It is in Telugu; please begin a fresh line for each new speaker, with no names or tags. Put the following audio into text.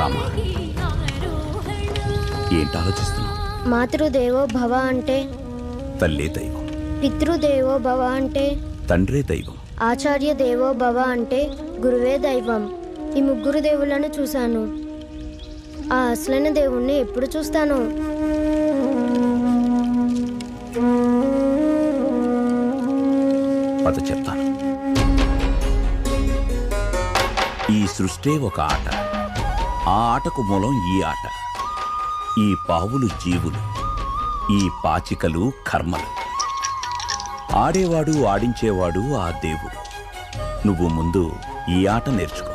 రామా, ఏంటి ఆలోచిస్తున్నావు?
మాతృదేవో భవ అంటే
తల్లే దైవం,
పితృదేవో భవ అంటే
తండ్రే దైవం,
ఆచార్య దేవో భవ అంటే గురువే దైవం. ఈ ముగ్గురు దేవుళ్ళను చూశాను. ఆ అసలైన దేవుణ్ణి ఎప్పుడు చూస్తాను?
పద చెప్తాను. ఈ సృష్టి ఒక ఆట. ఆ ఆటకు మూలం ఈ ఆట. ఈ పావులు జీవులు, ఈ పాచికలు కర్మలు. ఆడేవాడు ఆడించేవాడు ఆ దేవుడు. నువ్వు ముందు ఈ ఆట నేర్చుకో.